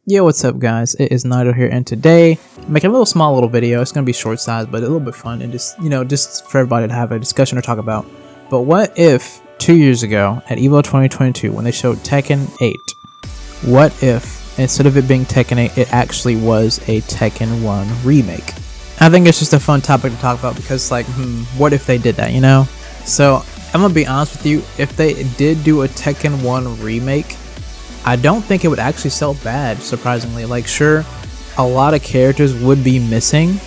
Yo, what's up guys? It is Naito here, and today I'm making a little video. It's gonna be short size, but a little bit fun, and just for everybody to have a discussion or talk about. But what if 2 years ago at EVO 2022, when they showed Tekken 8, what if instead of it being Tekken 8, it actually was a Tekken 1 remake? I think it's just a fun topic to talk about because, like, what if they did that, you know? So I'm gonna be honest with you. If they did do a Tekken 1 remake, I don't think it would actually sell bad, surprisingly. Like, sure, a lot of characters would be missing,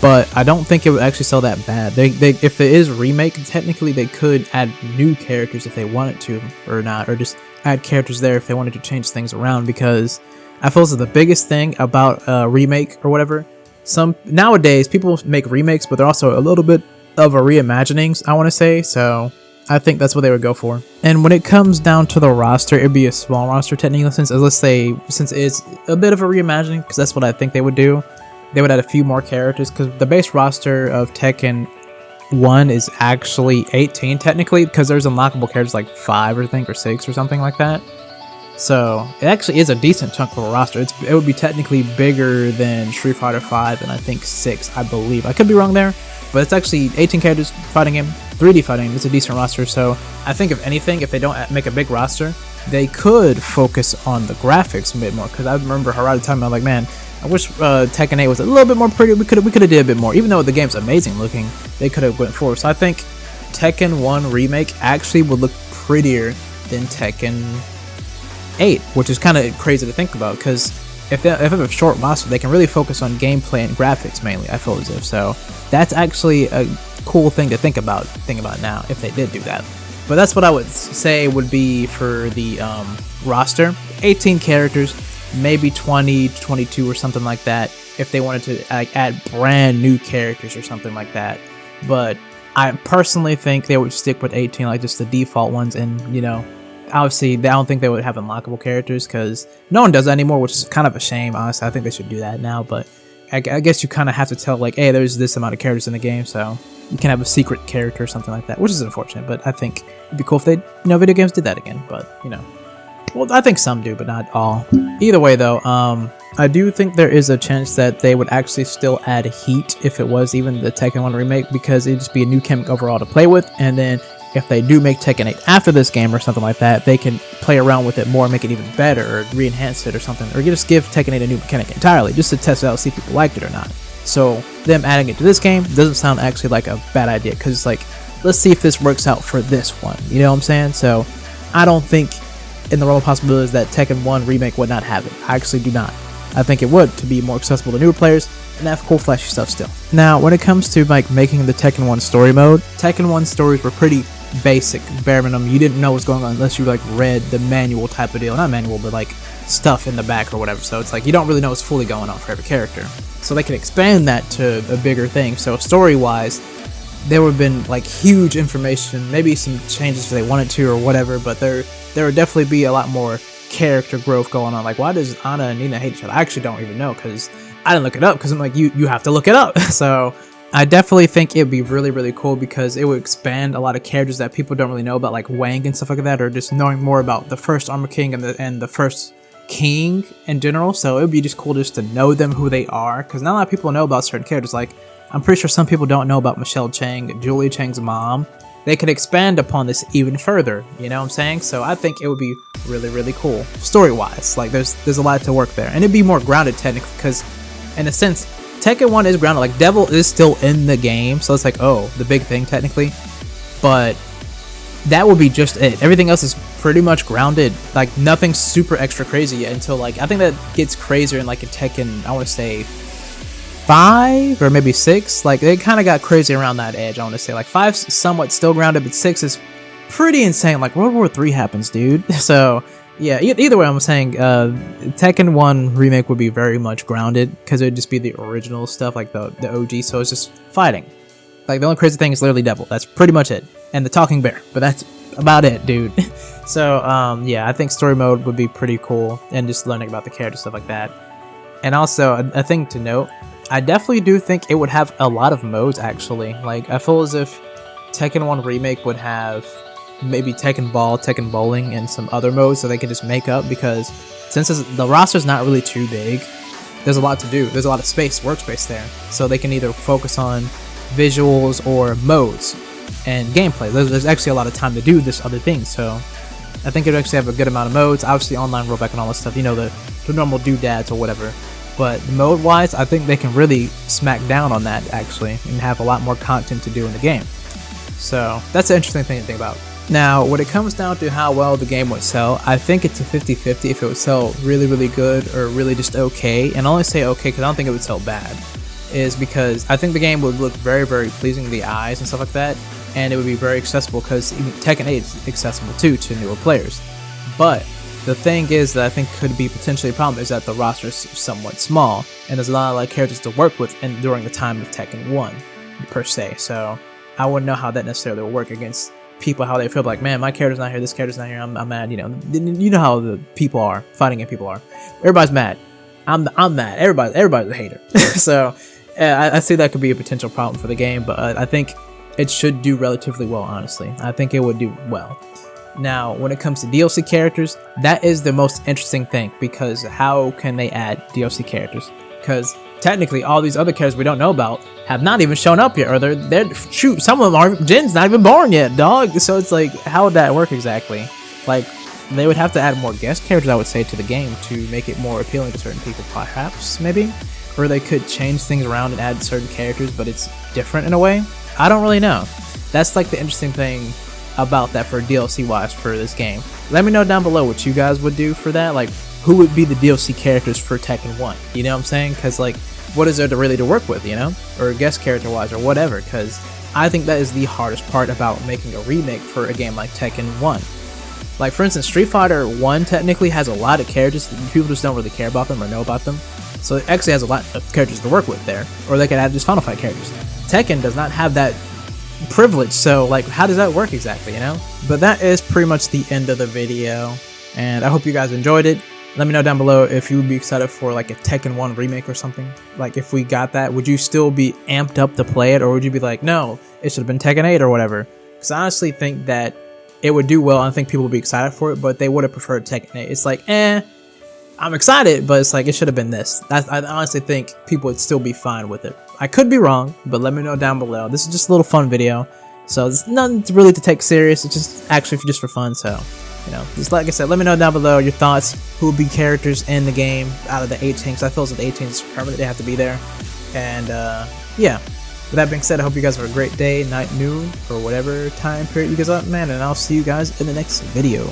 but I don't think it would actually sell that bad. If it is remake, technically they could add new characters if they wanted to, or not, or just add characters there if they wanted to change things around, because I feel the biggest thing about a remake or whatever, nowadays people make remakes, but they're also a little bit of a reimaginings, I want to say, so I think that's what they would go for. And when it comes down to the roster, it'd be a small roster technically, since it's a bit of a reimagining, because that's what I think they would do. They would add a few more characters, because the base roster of Tekken 1 is actually 18 technically, because there's unlockable characters like 5 I think, or 6 or something like that. So it actually is a decent chunk of a roster. It would be technically bigger than Street Fighter 5 and I think 6, I believe. I could be wrong there, but it's actually 18 characters fighting game, 3D fighting. It's a decent roster. So I think if anything, if they don't make a big roster, they could focus on the graphics a bit more. Because I remember Harada telling me, I'm like, man, I wish Tekken 8 was a little bit more pretty. We could have did a bit more. Even though the game's amazing looking, they could have went forward. So I think Tekken 1 remake actually would look prettier than Tekken 8, which is kind of crazy to think about, because if they have a short roster, they can really focus on gameplay and graphics mainly, I feel as if. So that's actually a cool thing to think about now, if they did do that. But that's what I would say would be for the roster. 18 characters, maybe 20 to 22 or something like that, if they wanted to add brand new characters or something like that. But I personally think they would stick with 18, like just the default ones, and obviously, I don't think they would have unlockable characters, because no one does that anymore, which is kind of a shame, honestly. I think they should do that now, but I guess you kind of have to tell, like, hey, there's this amount of characters in the game, so you can have a secret character or something like that, which is unfortunate, but I think it'd be cool if they, video games did that again, but, well, I think some do, but not all. Either way, though, I do think there is a chance that they would actually still add heat if it was even the Tekken 1 remake, because it'd just be a new gimmick overall to play with, and then if they do make Tekken 8 after this game or something like that, they can play around with it more, make it even better, or re-enhance it or something, or just give Tekken 8 a new mechanic entirely, just to test it out, see if people liked it or not. So them adding it to this game doesn't sound actually like a bad idea, because it's like, let's see if this works out for this one, you know what I'm saying? So I don't think in the realm of possibilities that Tekken 1 remake would not have it. I actually do not. I think it would, to be more accessible to newer players and have cool flashy stuff still. Now, when it comes to like making the Tekken 1 story mode, Tekken 1 stories were pretty basic, bare minimum. You didn't know what's going on unless you like read the manual type of deal. Not manual, but like stuff in the back or whatever. So it's like you don't really know what's fully going on for every character. So they could expand that to a bigger thing. So story-wise, there would have been like huge information, maybe some changes if they wanted to or whatever, but there would definitely be a lot more character growth going on. Like, why does Anna and Nina hate each other? I actually don't even know, because I didn't look it up, because I'm like, you have to look it up. So I definitely think it'd be really, really cool, because it would expand a lot of characters that people don't really know about, like Wang and stuff like that, or just knowing more about the first Armor King and the first King in general. So it would be just cool just to know them, who they are, because not a lot of people know about certain characters. Like, I'm pretty sure some people don't know about Michelle Chang, Julie Chang's mom. They could expand upon this even further, you know what I'm saying? So I think it would be really, really cool, story-wise. Like, there's a lot to work there, and it'd be more grounded technically, because in a sense, Tekken 1 is grounded. Like, Devil is still in the game, so it's like, oh, the big thing technically, but that would be just it. Everything else is pretty much grounded. Like, nothing super extra crazy yet, until like I think that gets crazier in like a Tekken, I want to say 5 or maybe 6. Like, they kind of got crazy around that edge. I want to say like 5's somewhat still grounded, but 6 is pretty insane. Like, World War 3 happens, dude. So yeah, either way, I'm saying Tekken 1 remake would be very much grounded, because it would just be the original stuff, like the OG. So it's just fighting. Like, the only crazy thing is literally Devil. That's pretty much it, and the talking bear. But that's about it, dude. So yeah, I think story mode would be pretty cool, and just learning about the character, stuff like that. And also a thing to note, I definitely do think it would have a lot of modes, actually. Like, I feel as if Tekken 1 remake would have maybe Tekken Ball, Tekken Bowling, and some other modes so they can just make up, because since the roster's not really too big, there's a lot to do. There's a lot of workspace there. So they can either focus on visuals or modes and gameplay. There's actually a lot of time to do this other thing. So I think it actually have a good amount of modes. Obviously online rollback and all this stuff, you know, the normal doodads or whatever. But mode wise, I think they can really smack down on that actually and have a lot more content to do in the game. So that's an interesting thing to think about. Now, when it comes down to how well the game would sell, I think it's a 50-50 if it would sell really, really good or really just okay. And I only say okay because I don't think it would sell bad, is because I think the game would look very, very pleasing to the eyes and stuff like that, and it would be very accessible because even Tekken 8 is accessible too to newer players. But the thing is that I think could be potentially a problem is that the roster is somewhat small, and there's a lot of like characters to work with and during the time of Tekken 1 per se. So I wouldn't know how that necessarily will work against people, how they feel like, man, my character's not here, this character's not here, I'm mad, you know how the people are, fighting game people are. Everybody's mad. I'm mad. Everybody's a hater. So I see that could be a potential problem for the game, but I think it should do relatively well, honestly. I think it would do well. Now, when it comes to DLC characters, that is the most interesting thing, because how can they add DLC characters? Because technically all these other characters we don't know about have not even shown up yet, or they're shoot, some of them aren't, Jin's not even born yet, dog. So it's like, how would that work exactly? Like, they would have to add more guest characters, I would say, to the game to make it more appealing to certain people, perhaps, maybe? Or they could change things around and add certain characters, but it's different in a way. I don't really know. That's like the interesting thing about that for DLC wise for this game. Let me know down below what you guys would do for that. Like, who would be the DLC characters for Tekken 1? You know what I'm saying? Because like, what is there to really to work with, you know? Or guest character wise or whatever, because I think that is the hardest part about making a remake for a game like Tekken 1. Like, for instance, Street Fighter 1 technically has a lot of characters, people just don't really care about them or know about them. So it actually has a lot of characters to work with there. Or they could add just Final Fight characters. Tekken does not have that privilege, so like, how does that work exactly, you know? But that is pretty much the end of the video, and I hope you guys enjoyed it. Let me know down below if you would be excited for like a Tekken 1 remake or something. Like, if we got that, would you still be amped up to play it, or would you be like, no, it should have been Tekken 8 or whatever? Because I honestly think that it would do well, and I think people would be excited for it, but they would have preferred Tekken 8. It's like, I'm excited, but it's like, it should have been this. I honestly think people would still be fine with it. I could be wrong, but let me know down below. This is just a little fun video, so it's nothing really to take serious. It's just actually just for fun, so, you know, just like I said, let me know down below your thoughts. Who would be characters in the game out of the 18? Because I feel as if the 18 is permanent, they have to be there. And yeah, with that being said, I hope you guys have a great day, night, noon, or whatever time period you guys are, man, and I'll see you guys in the next video.